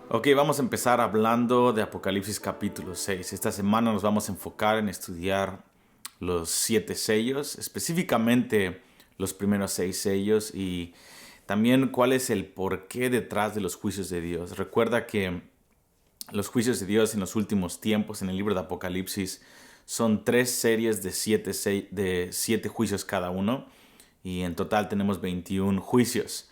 Ok, vamos a empezar hablando de Apocalipsis capítulo 6. Esta semana nos vamos a enfocar en estudiar los 7 sellos, específicamente los primeros 6 sellos y también cuál es el porqué detrás de los juicios de Dios. Recuerda que los juicios de Dios en los últimos tiempos en el libro de Apocalipsis son 3 series de 7 juicios cada uno y en total tenemos 21 juicios.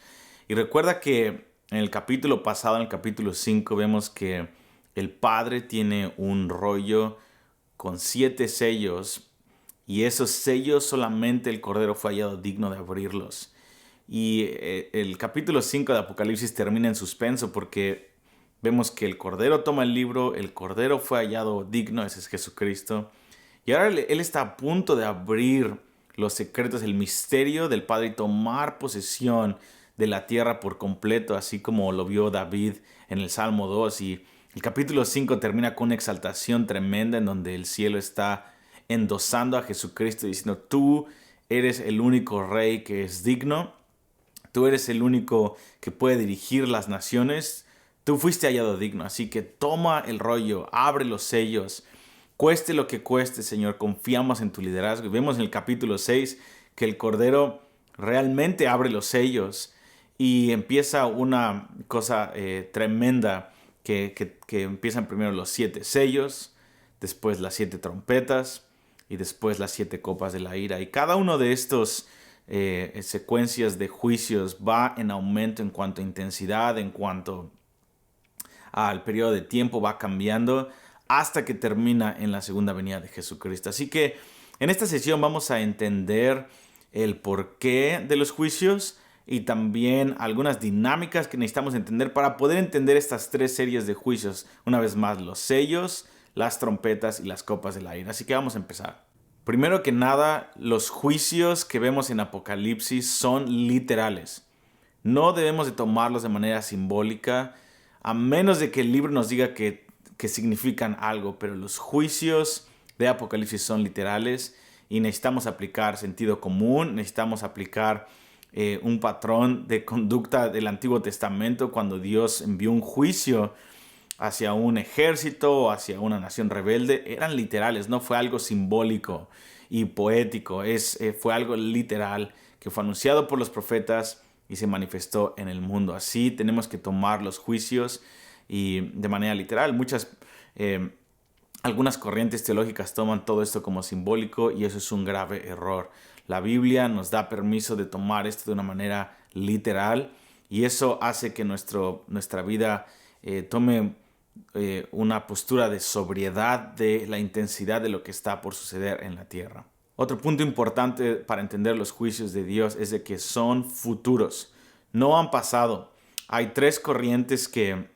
Y recuerda que en el capítulo pasado, en el capítulo 5, vemos que el Padre tiene un rollo con 7 sellos y esos sellos solamente el Cordero fue hallado digno de abrirlos. Y el capítulo 5 de Apocalipsis termina en suspenso porque vemos que el Cordero toma el libro, el Cordero fue hallado digno, ese es Jesucristo. Y ahora él está a punto de abrir los secretos, el misterio del Padre y tomar posesión de la tierra por completo, así como lo vio David en el Salmo 2. Y el capítulo 5 termina con una exaltación tremenda en donde el cielo está endosando a Jesucristo diciendo: tú eres el único rey que es digno, tú eres el único que puede dirigir las naciones, tú fuiste hallado digno, así que toma el rollo, abre los sellos, cueste lo que cueste, Señor, confiamos en tu liderazgo. Y vemos en el capítulo 6 que el Cordero realmente abre los sellos y empieza una cosa tremenda que empiezan primero los 7 sellos, después las 7 trompetas y después las 7 copas de la ira. Y cada uno de estos secuencias de juicios va en aumento en cuanto a intensidad, en cuanto al periodo de tiempo, va cambiando hasta que termina en la segunda venida de Jesucristo. Así que en esta sesión vamos a entender el porqué de los juicios y también algunas dinámicas que necesitamos entender para poder entender estas 3 series de juicios. Una vez más, los sellos, las trompetas y las copas del aire. Así que vamos a empezar. Primero que nada, los juicios que vemos en Apocalipsis son literales. No debemos de tomarlos de manera simbólica, a menos de que el libro nos diga que significan algo, pero los juicios de Apocalipsis son literales y necesitamos aplicar sentido común, necesitamos aplicar un patrón de conducta del Antiguo Testamento cuando Dios envió un juicio hacia un ejército o hacia una nación rebelde. Eran literales, no fue algo simbólico y poético, fue algo literal que fue anunciado por los profetas y se manifestó en el mundo. Así tenemos que tomar los juicios y de manera literal. Algunas corrientes teológicas toman todo esto como simbólico y eso es un grave error. La Biblia nos da permiso de tomar esto de una manera literal y eso hace que nuestra vida tome una postura de sobriedad de la intensidad de lo que está por suceder en la tierra. Otro punto importante para entender los juicios de Dios es de que son futuros, no han pasado. Hay 3 corrientes que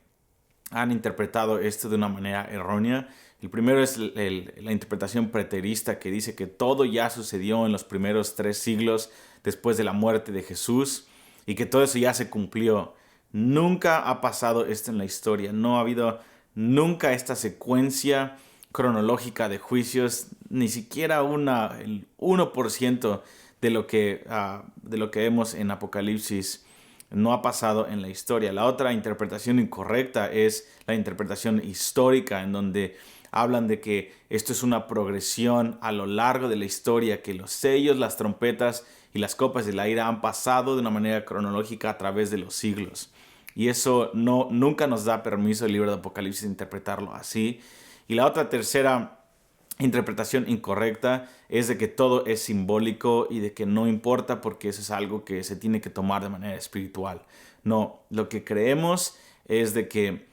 han interpretado esto de una manera errónea. El primero es la interpretación preterista que dice que todo ya sucedió en los primeros 3 siglos después de la muerte de Jesús y que todo eso ya se cumplió. Nunca ha pasado esto en la historia, no ha habido nunca esta secuencia cronológica de juicios, ni siquiera el 1% de lo que vemos en Apocalipsis no ha pasado en la historia. La otra interpretación incorrecta es la interpretación histórica, en donde hablan de que esto es una progresión a lo largo de la historia, que los sellos, las trompetas y las copas de la ira han pasado de una manera cronológica a través de los siglos. Y eso nunca nos da permiso el libro de Apocalipsis de interpretarlo así. Y la otra tercera interpretación incorrecta es de que todo es simbólico y de que no importa porque eso es algo que se tiene que tomar de manera espiritual. No, lo que creemos es de que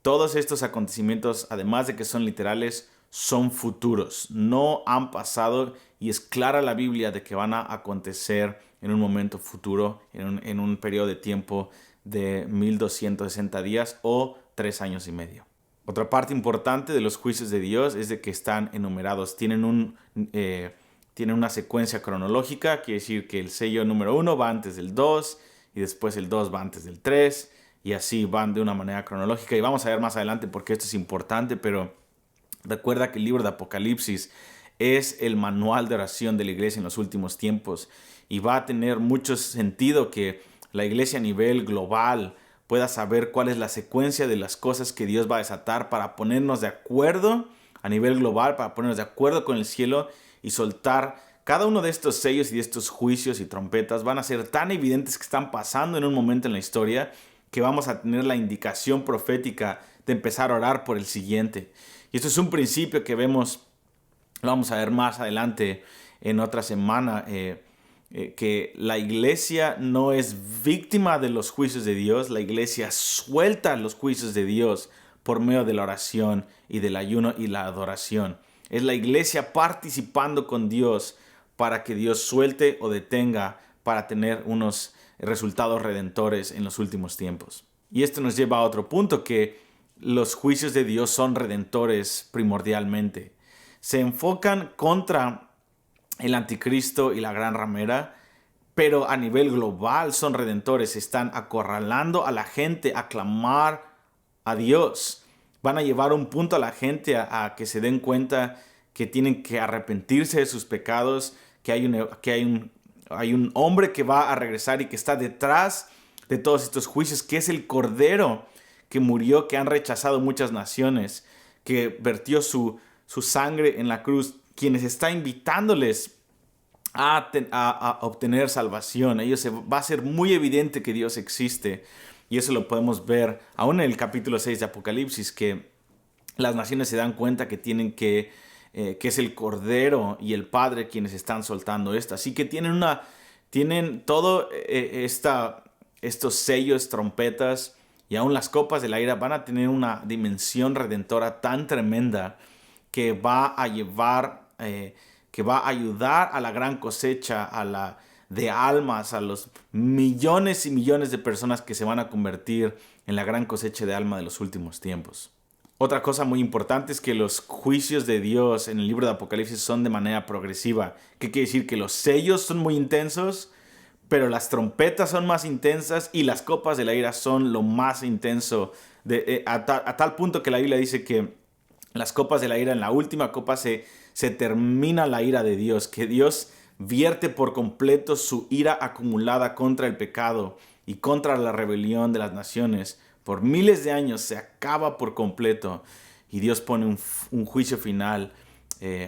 todos estos acontecimientos, además de que son literales, son futuros, no han pasado y es clara la Biblia de que van a acontecer en un momento futuro, en un periodo de tiempo de 1260 días o 3 años y medio. Otra parte importante de los juicios de Dios es de que están enumerados, tienen una secuencia cronológica, quiere decir que el sello número 1 va antes del 2 y después el 2 va antes del 3 y así van de una manera cronológica y vamos a ver más adelante por qué esto es importante, pero recuerda que el libro de Apocalipsis es el manual de oración de la iglesia en los últimos tiempos y va a tener mucho sentido que la iglesia a nivel global pueda saber cuál es la secuencia de las cosas que Dios va a desatar para ponernos de acuerdo a nivel global, para ponernos de acuerdo con el cielo y soltar cada uno de estos sellos y de estos juicios y trompetas. Van a ser tan evidentes que están pasando en un momento en la historia que vamos a tener la indicación profética de empezar a orar por el siguiente. Y esto es un principio que vemos, lo vamos a ver más adelante en otra semana, que la iglesia no es víctima de los juicios de Dios. La iglesia suelta los juicios de Dios por medio de la oración y del ayuno y la adoración. Es la iglesia participando con Dios para que Dios suelte o detenga para tener unos resultados redentores en los últimos tiempos. Y esto nos lleva a otro punto, que los juicios de Dios son redentores primordialmente. Se enfocan contra el anticristo y la gran ramera, pero a nivel global son redentores. Están acorralando a la gente a clamar a Dios. Van a llevar un punto a la gente a que se den cuenta que tienen que arrepentirse de sus pecados, que hay un hombre que va a regresar y que está detrás de todos estos juicios, que es el Cordero que murió, que han rechazado muchas naciones, que vertió su sangre en la cruz, quienes está invitándoles a obtener salvación. Va a ser muy evidente que Dios existe, y eso lo podemos ver aún en el capítulo 6 de Apocalipsis, que las naciones se dan cuenta que tienen que es el Cordero y el Padre quienes están soltando esto. Así que tienen todo estos sellos, trompetas, y aún las copas de la ira van a tener una dimensión redentora tan tremenda que va a llevar, que va a ayudar a la gran cosecha, de almas, a los millones y millones de personas que se van a convertir en la gran cosecha de alma de los últimos tiempos. Otra cosa muy importante es que los juicios de Dios en el libro de Apocalipsis son de manera progresiva. ¿Qué quiere decir? Que los sellos son muy intensos, pero las trompetas son más intensas y las copas de la ira son lo más intenso, a tal punto que la Biblia dice que las copas de la ira, en la última copa se termina la ira de Dios, que Dios vierte por completo su ira acumulada contra el pecado y contra la rebelión de las naciones. Por miles de años se acaba por completo y Dios pone un juicio final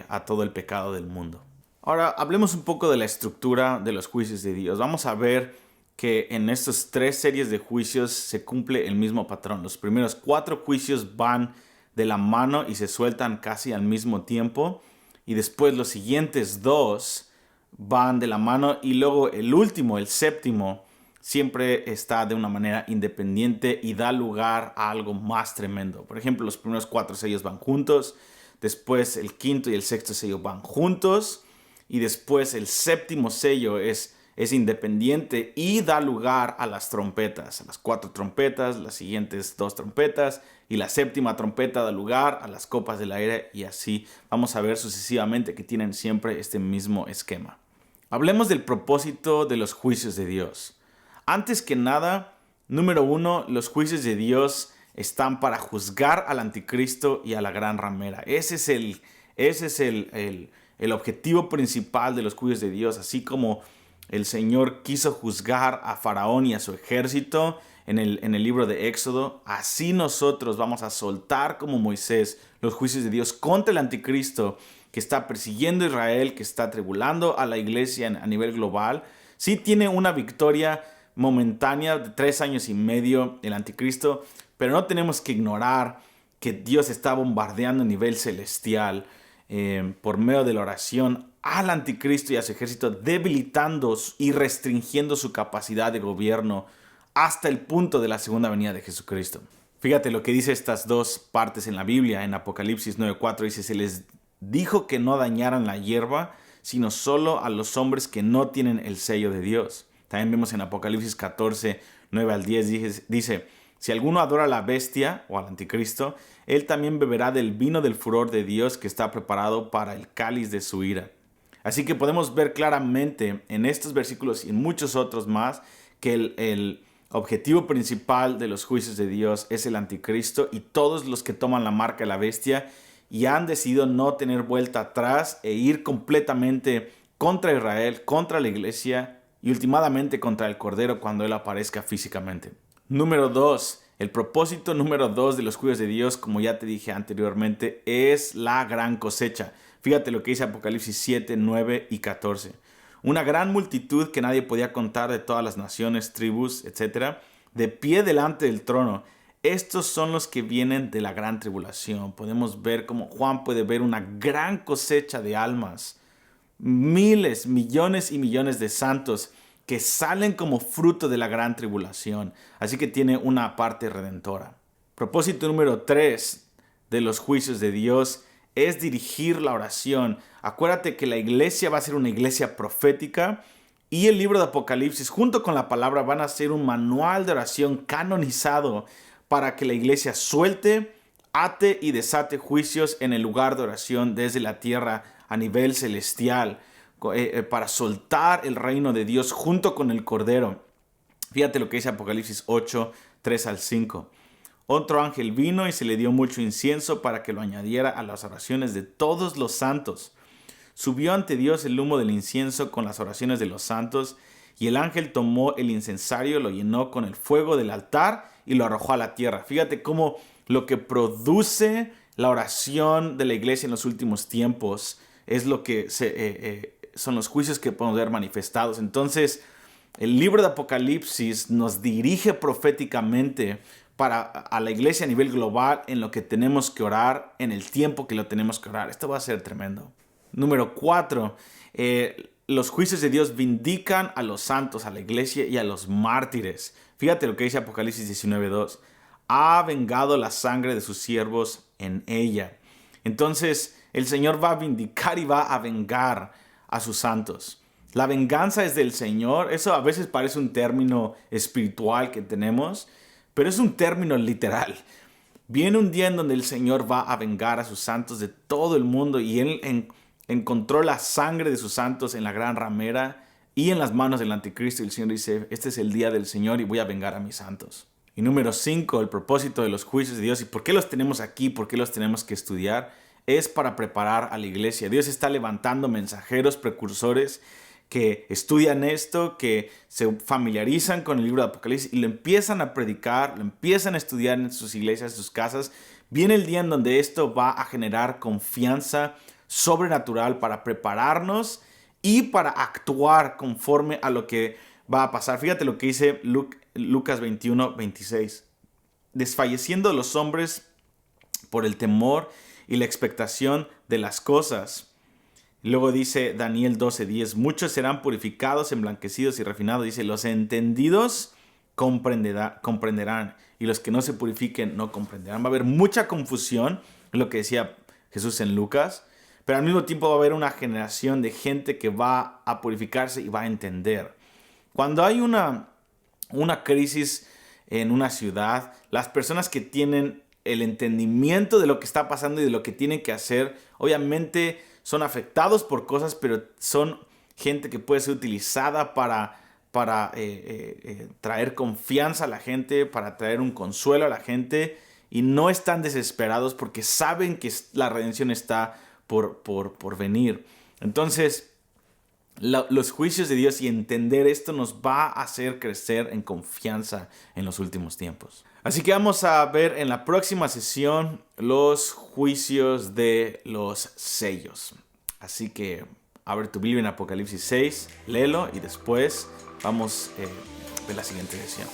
a todo el pecado del mundo. Ahora hablemos un poco de la estructura de los juicios de Dios. Vamos a ver que en estas 3 series de juicios se cumple el mismo patrón. Los primeros 4 juicios van de la mano y se sueltan casi al mismo tiempo. Y después los siguientes 2 van de la mano. Y luego el último, el séptimo, siempre está de una manera independiente y da lugar a algo más tremendo. Por ejemplo, los primeros 4 sellos van juntos. Después el quinto y el sexto sello van juntos. Y después el séptimo sello es independiente y da lugar a las trompetas, a las 4 trompetas, las siguientes 2 trompetas, y la séptima trompeta da lugar a las copas del aire, y así vamos a ver sucesivamente que tienen siempre este mismo esquema. Hablemos del propósito de los juicios de Dios. Antes que nada, número 1, los juicios de Dios están para juzgar al anticristo y a la gran ramera. Ese es el objetivo principal de los juicios de Dios. Así como el Señor quiso juzgar a Faraón y a su ejército en el libro de Éxodo, así nosotros vamos a soltar como Moisés los juicios de Dios contra el anticristo que está persiguiendo a Israel, que está tribulando a la iglesia a nivel global. Sí tiene una victoria momentánea de 3 años y medio el anticristo, pero no tenemos que ignorar que Dios está bombardeando a nivel celestial por medio de la oración al anticristo y a su ejército, debilitando y restringiendo su capacidad de gobierno hasta el punto de la segunda venida de Jesucristo. Fíjate lo que dice estas 2 partes en la Biblia. En Apocalipsis 9:4 dice: se les dijo que no dañaran la hierba, sino solo a los hombres que no tienen el sello de Dios. También vemos en Apocalipsis 14:9-10 dice: si alguno adora a la bestia o al anticristo, él también beberá del vino del furor de Dios que está preparado para el cáliz de su ira. Así que podemos ver claramente en estos versículos y en muchos otros más que el objetivo principal de los juicios de Dios es el anticristo y todos los que toman la marca de la bestia y han decidido no tener vuelta atrás e ir completamente contra Israel, contra la iglesia y últimamente contra el Cordero cuando Él aparezca físicamente. Número 2. El propósito número 2 de los juicios de Dios, como ya te dije anteriormente, es la gran cosecha. Fíjate lo que dice Apocalipsis 7, 9 y 14. Una gran multitud que nadie podía contar de todas las naciones, tribus, etcétera, de pie delante del trono. Estos son los que vienen de la gran tribulación. Podemos ver cómo Juan puede ver una gran cosecha de almas. Miles, millones y millones de santos que salen como fruto de la gran tribulación. Así que tiene una parte redentora. Propósito número 3 de los juicios de Dios es dirigir la oración. Acuérdate que la iglesia va a ser una iglesia profética y el libro de Apocalipsis junto con la palabra van a ser un manual de oración canonizado para que la iglesia suelte, ate y desate juicios en el lugar de oración desde la tierra a nivel celestial, para soltar el reino de Dios junto con el Cordero. Fíjate lo que dice Apocalipsis 8, 3 al 5. Otro ángel vino y se le dio mucho incienso para que lo añadiera a las oraciones de todos los santos. Subió ante Dios el humo del incienso con las oraciones de los santos, y el ángel tomó el incensario, lo llenó con el fuego del altar y lo arrojó a la tierra. Fíjate cómo lo que produce la oración de la iglesia en los últimos tiempos es lo que son los juicios que podemos ver manifestados. Entonces, el libro de Apocalipsis nos dirige proféticamente a la iglesia a nivel global en lo que tenemos que orar, en el tiempo que lo tenemos que orar. Esto va a ser tremendo. Número 4. Los juicios de Dios vindican a los santos, a la iglesia y a los mártires. Fíjate lo que dice Apocalipsis 19:2. Ha vengado la sangre de sus siervos en ella. Entonces, el Señor va a vindicar y va a vengar a sus santos. La venganza es del Señor. Eso a veces parece un término espiritual que tenemos, pero es un término literal. Viene un día en donde el Señor va a vengar a sus santos de todo el mundo y Él encontró la sangre de sus santos en la gran ramera y en las manos del anticristo. Y el Señor dice, este es el día del Señor y voy a vengar a mis santos. Y número 5, el propósito de los juicios de Dios y por qué los tenemos aquí, por qué los tenemos que estudiar, es para preparar a la iglesia. Dios está levantando mensajeros, precursores que estudian esto, que se familiarizan con el libro de Apocalipsis y lo empiezan a predicar, lo empiezan a estudiar en sus iglesias, en sus casas. Viene el día en donde esto va a generar confianza sobrenatural para prepararnos y para actuar conforme a lo que va a pasar. Fíjate lo que dice Lucas 21, 26. Desfalleciendo los hombres por el temor y la expectación de las cosas. Luego dice Daniel 12:10, muchos serán purificados, emblanquecidos y refinados. Dice, los entendidos comprenderán y los que no se purifiquen no comprenderán. Va a haber mucha confusión, lo que decía Jesús en Lucas, pero al mismo tiempo va a haber una generación de gente que va a purificarse y va a entender. Cuando hay una crisis en una ciudad, las personas que tienen el entendimiento de lo que está pasando y de lo que tienen que hacer, obviamente son afectados por cosas, pero son gente que puede ser utilizada para traer confianza a la gente, para traer un consuelo a la gente, y no están desesperados porque saben que la redención está por venir. Entonces, los juicios de Dios y entender esto nos va a hacer crecer en confianza en los últimos tiempos. Así que vamos a ver en la próxima sesión los juicios de los sellos. Así que abre tu Biblia en Apocalipsis 6, léelo y después vamos a ver la siguiente sesión.